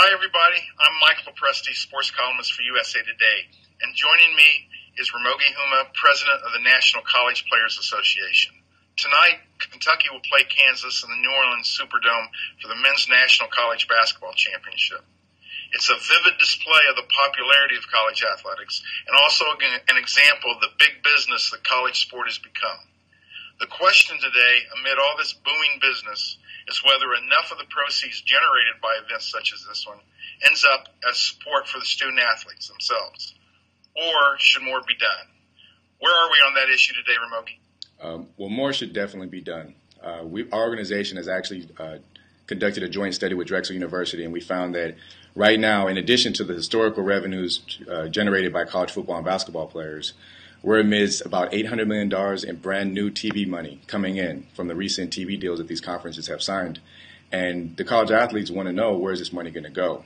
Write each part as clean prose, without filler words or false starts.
Hi, everybody. I'm Mike Lopresti, sports columnist for USA Today. And joining me is Ramogi Huma, president of the National College Players Association. Tonight, Kentucky will play Kansas in the New Orleans Superdome for the Men's National College Basketball Championship. It's a vivid display of the popularity of college athletics and also an example of the big business that college sport has become. The question today, amid all this booming business, is whether enough of the proceeds generated by events such as this one ends up as support for the student athletes themselves, or should more be done? Where are we on that issue today, Ramogi? Well, more should definitely be done. Our organization has actually conducted a joint study with Drexel University, and we found that right now, in addition to the historical revenues generated by college football and basketball players, we're amidst about $800 million in brand new TV money coming in from the recent TV deals that these conferences have signed. And the college athletes want to know, where is this money going to go?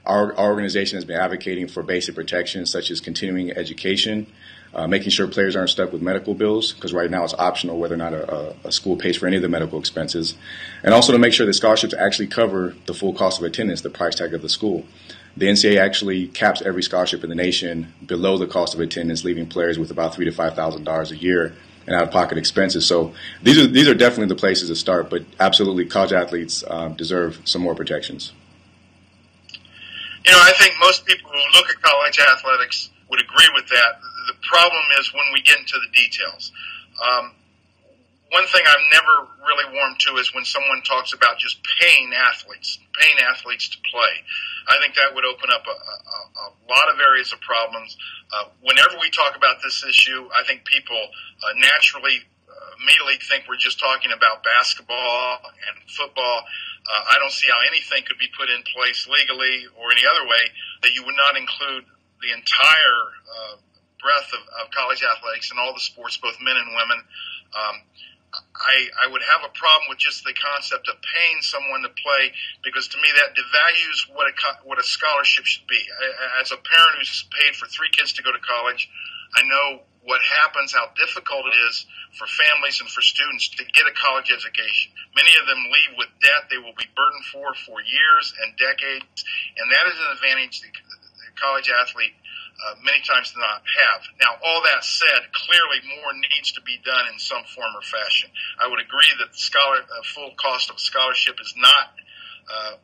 Our organization has been advocating for basic protections such as continuing education, making sure players aren't stuck with medical bills, because right now it's optional whether or not a school pays for any of the medical expenses, and also to make sure that scholarships actually cover the full cost of attendance, the price tag of the school. The NCAA actually caps every scholarship in the nation below the cost of attendance, leaving players with about $3,000 to $5,000 a year in out-of-pocket expenses. So these are definitely the places to start, but absolutely college athletes deserve some more protections. I think most people who look at college athletics would agree with that. The problem is when we get into the details. One thing I've never really warmed to is when someone talks about just paying athletes to play. I think that would open up a lot of areas of problems. Whenever we talk about this issue, I think people naturally immediately think we're just talking about basketball and football. I don't see how anything could be put in place legally or any other way that you would not include the entire breadth of college athletics and all the sports, both men and women. I would have a problem with just the concept of paying someone to play, because to me that devalues what a scholarship should be. As a parent who's paid for 3 kids to go to college, I know what happens, how difficult it is for families and for students to get a college education. Many of them leave with debt they will be burdened for years and decades, and that is an advantage the college athlete many times do not have. Now, all that said, clearly more needs to be done in some form or fashion. I would agree that the full cost of a scholarship is not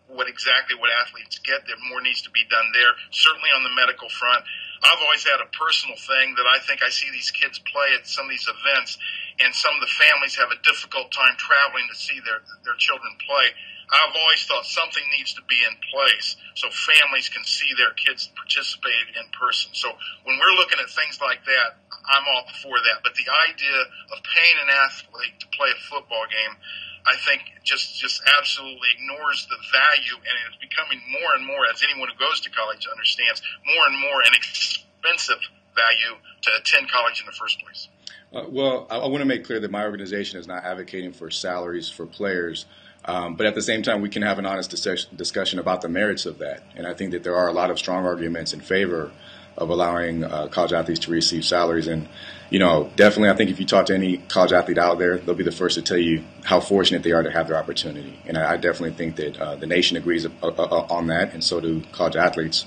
what athletes get. There more needs to be done there, certainly on the medical front. I've always had a personal thing that I think I see these kids play at some of these events, and some of the families have a difficult time traveling to see their children play. I've always thought something needs to be in place so families can see their kids participate in person. So when we're looking at things like that, I'm all for that. But the idea of paying an athlete to play a football game, I think just absolutely ignores the value, and it's becoming more and more, as anyone who goes to college understands, more and more an expensive value to attend college in the first place. Well, I want to make clear that my organization is not advocating for salaries for players. But at the same time, we can have an honest discussion about the merits of that. And I think that there are a lot of strong arguments in favor of allowing college athletes to receive salaries. And, definitely I think if you talk to any college athlete out there, they'll be the first to tell you how fortunate they are to have their opportunity. And I definitely think that the nation agrees on that, and so do college athletes.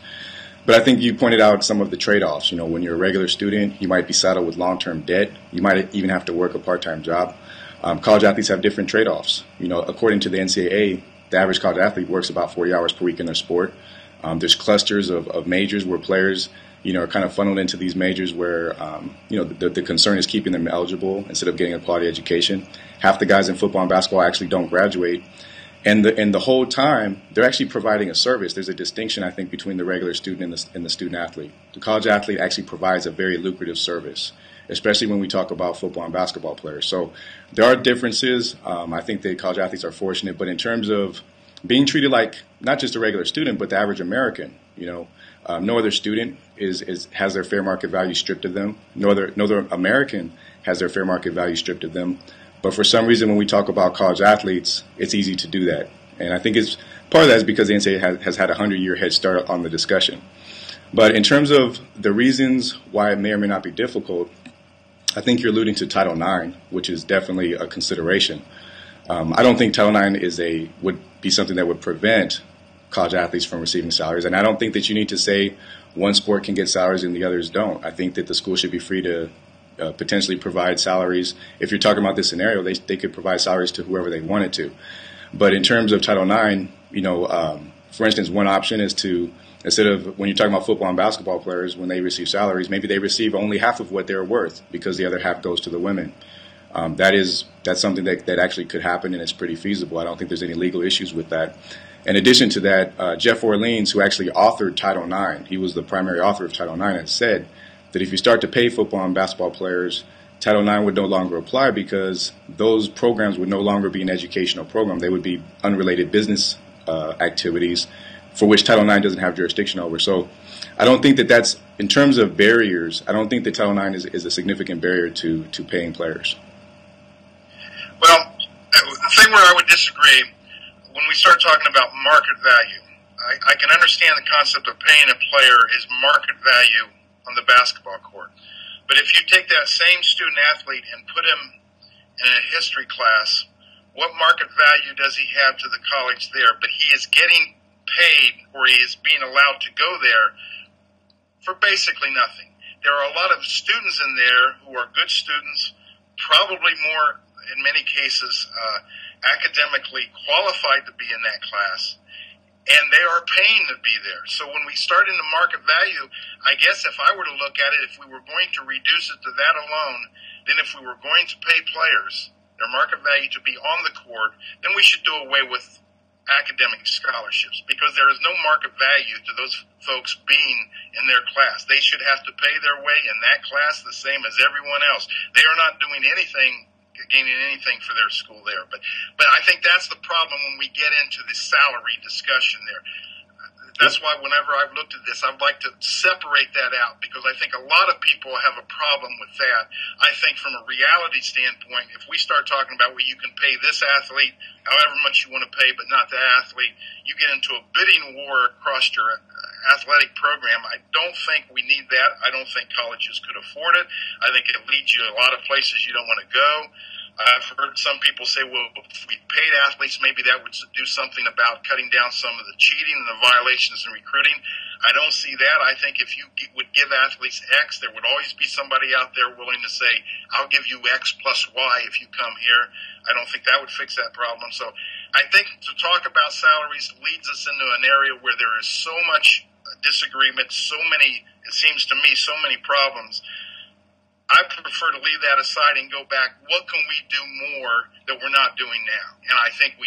But I think you pointed out some of the trade-offs. When you're a regular student, you might be saddled with long-term debt. You might even have to work a part-time job. College athletes have different trade-offs. According to the NCAA, the average college athlete works about 40 hours per week in their sport. There's clusters of majors where players, are kind of funneled into these majors where, the concern is keeping them eligible instead of getting a quality education. Half the guys in football and basketball actually don't graduate. And the whole time, they're actually providing a service. There's a distinction, I think, between the regular student and the student athlete. The college athlete actually provides a very lucrative service, especially when we talk about football and basketball players. So there are differences. I think that college athletes are fortunate, but in terms of being treated like not just a regular student, but the average American, no other student has their fair market value stripped of them. No other American has their fair market value stripped of them. But for some reason, when we talk about college athletes, it's easy to do that. And I think part of that is because the NCAA has had a 100-year head start on the discussion. But in terms of the reasons why it may or may not be difficult, I think you're alluding to Title IX, which is definitely a consideration. I don't think Title IX would be something that would prevent college athletes from receiving salaries. And I don't think that you need to say one sport can get salaries and the others don't. I think that the school should be free to potentially provide salaries. If you're talking about this scenario, they could provide salaries to whoever they wanted to. But in terms of Title IX, for instance, one option is to, instead of, when you're talking about football and basketball players, when they receive salaries, maybe they receive only half of what they're worth because the other half goes to the women. That's something that actually could happen, and it's pretty feasible. I don't think there's any legal issues with that. In addition to that, Jeff Orleans, who actually authored Title IX, he was the primary author of Title IX, and said that if you start to pay football and basketball players, Title IX would no longer apply because those programs would no longer be an educational program. They would be unrelated business activities for which Title IX doesn't have jurisdiction over. So I don't think that's, in terms of barriers, I don't think that Title IX is a significant barrier to paying players. Well, the thing where I would disagree, when we start talking about market value, I can understand the concept of paying a player his market value on the basketball court. But if you take that same student athlete and put him in a history class, what market value does he have to the college there? But he is getting paid, or he is being allowed to go there for basically nothing. There are a lot of students in there who are good students, probably more, in many cases, academically qualified to be in that class, and they are paying to be there. So when we start into market value, I guess if I were to look at it, if we were going to reduce it to that alone, then if we were going to pay players their market value to be on the court, then we should do away with academic scholarships, because there is no market value to those folks being in their class. They should have to pay their way in that class the same as everyone else. They are not doing anything, gaining anything for their school there. But I think that's the problem when we get into the salary discussion there. That's why whenever I've looked at this, I'd like to separate that out, because I think a lot of people have a problem with that. I think from a reality standpoint, if we start talking about where you can pay this athlete however much you want to pay, but not that athlete, you get into a bidding war across your athletic program. I don't think we need that. I don't think colleges could afford it. I think it leads you a lot of places you don't want to go. I've heard some people say, well, if we paid athletes, maybe that would do something about cutting down some of the cheating and the violations in recruiting. I don't see that. I think if you would give athletes X, there would always be somebody out there willing to say, I'll give you X plus Y if you come here. I don't think that would fix that problem. So I think to talk about salaries leads us into an area where there is so much disagreement, so many, it seems to me, so many problems. I prefer to leave that aside and go back. What can we do more that we're not doing now? And I think the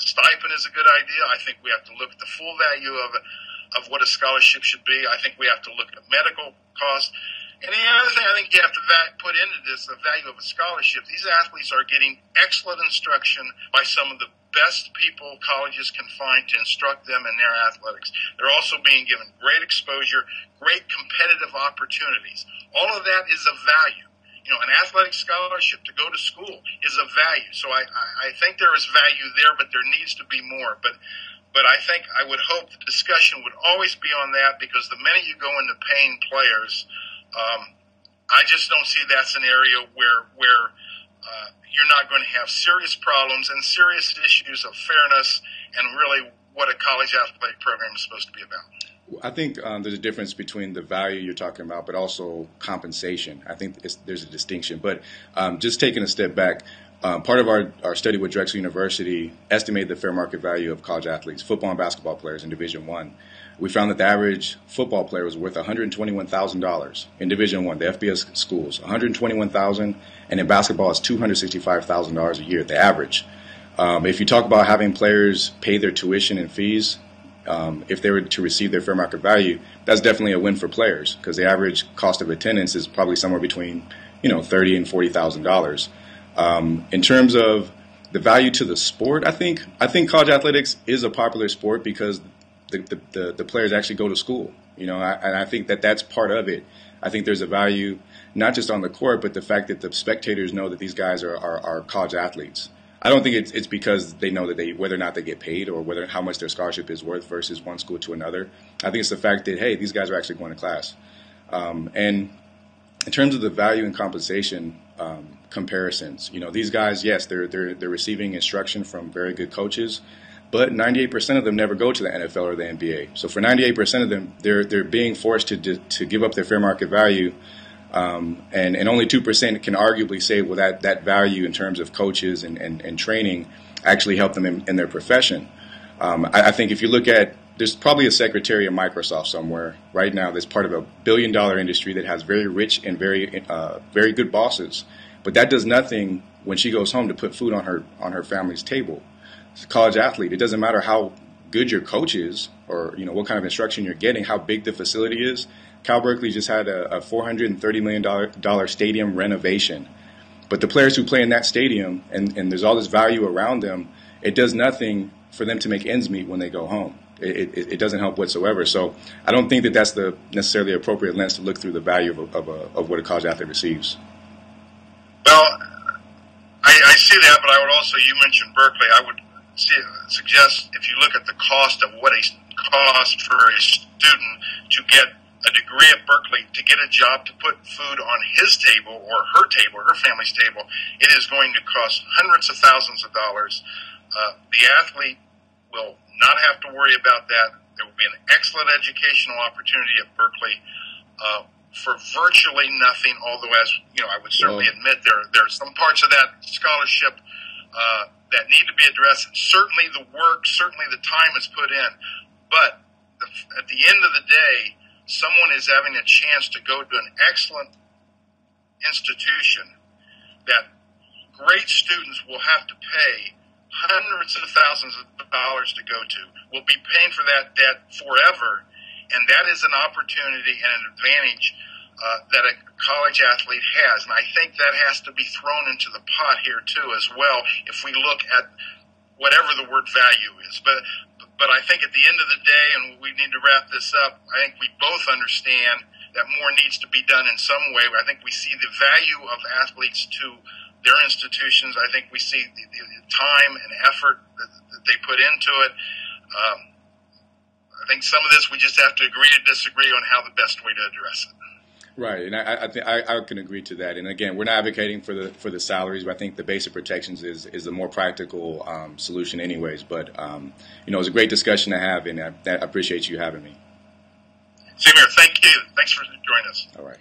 stipend is a good idea. I think we have to look at the full value of what a scholarship should be. I think we have to look at medical costs. And the other thing I think you have to put into this, the value of a scholarship. These athletes are getting excellent instruction by some of the best people colleges can find to instruct them in their athletics. They're also being given great exposure, great competitive opportunities. All of that is of value. An athletic scholarship to go to school is of value. So I think there is value there, but there needs to be more. But I think I would hope the discussion would always be on that, because the minute you go into paying players, I just don't see that scenario where you're not going to have serious problems and serious issues of fairness and really what a college athletic program is supposed to be about. I think there's a difference between the value you're talking about, but also compensation. I think there's a distinction. But just taking a step back, part of our study with Drexel University estimated the fair market value of college athletes, football and basketball players in Division I. We found that the average football player was worth $121,000 in Division I, the FBS schools, $121,000, and in basketball it's $265,000 a year, the average. If you talk about having players pay their tuition and fees, if they were to receive their fair market value, that's definitely a win for players, because the average cost of attendance is probably somewhere between $30,000 and $40,000. In terms of the value to the sport, I think college athletics is a popular sport because the players actually go to school, and I think that's part of it. I think there's a value not just on the court, but the fact that the spectators know that these guys are college athletes. I don't think it's because they know that whether or not they get paid or how much their scholarship is worth versus one school to another. I think it's the fact that, hey, these guys are actually going to class. And in terms of the value and compensation comparisons, these guys, yes, they're receiving instruction from very good coaches. but 98% of them never go to the NFL or the NBA. So for 98% of them, they're being forced to give up their fair market value, and only 2% can arguably say, well, that value in terms of coaches and training actually help them in their profession. I think if you look at, there's probably a secretary of Microsoft somewhere right now that's part of a billion-dollar industry that has very rich and very good bosses, but that does nothing when she goes home to put food on her family's table. It's a college athlete. It doesn't matter how good your coach is or what kind of instruction you're getting, how big the facility is. Cal Berkeley just had a $430 million stadium renovation. But the players who play in that stadium, and there's all this value around them, it does nothing for them to make ends meet when they go home. It doesn't help whatsoever. So I don't think that that's the necessarily appropriate lens to look through the value of what a college athlete receives. Well, I see that, but I would also, you mentioned Berkeley, I would suggest if you look at the cost of what it costs for a student to get a degree at Berkeley, to get a job, to put food on his table or her family's table, it is going to cost hundreds of thousands of dollars. The athlete will not have to worry about that. There will be an excellent educational opportunity at Berkeley for virtually nothing, although, as I would certainly admit there are some parts of that scholarship that need to be addressed. Certainly the work, certainly the time is put in. But at the end of the day, someone is having a chance to go to an excellent institution that great students will have to pay hundreds of thousands of dollars to go to, will be paying for that debt forever, and that is an opportunity and an advantage that a college athlete has. And I think that has to be thrown into the pot here too as well, if we look at whatever the word value is. But I think at the end of the day, and we need to wrap this up, I think we both understand that more needs to be done in some way. I think we see the value of athletes to their institutions. I think we see the time and effort that they put into it. I think some of this we just have to agree to disagree on how the best way to address it. Right, and I can agree to that. And again, we're not advocating for the salaries, but I think the basic protections is the more practical solution, anyways. But it was a great discussion to have, and I appreciate you having me. Same here. Thank you. Thanks for joining us. All right.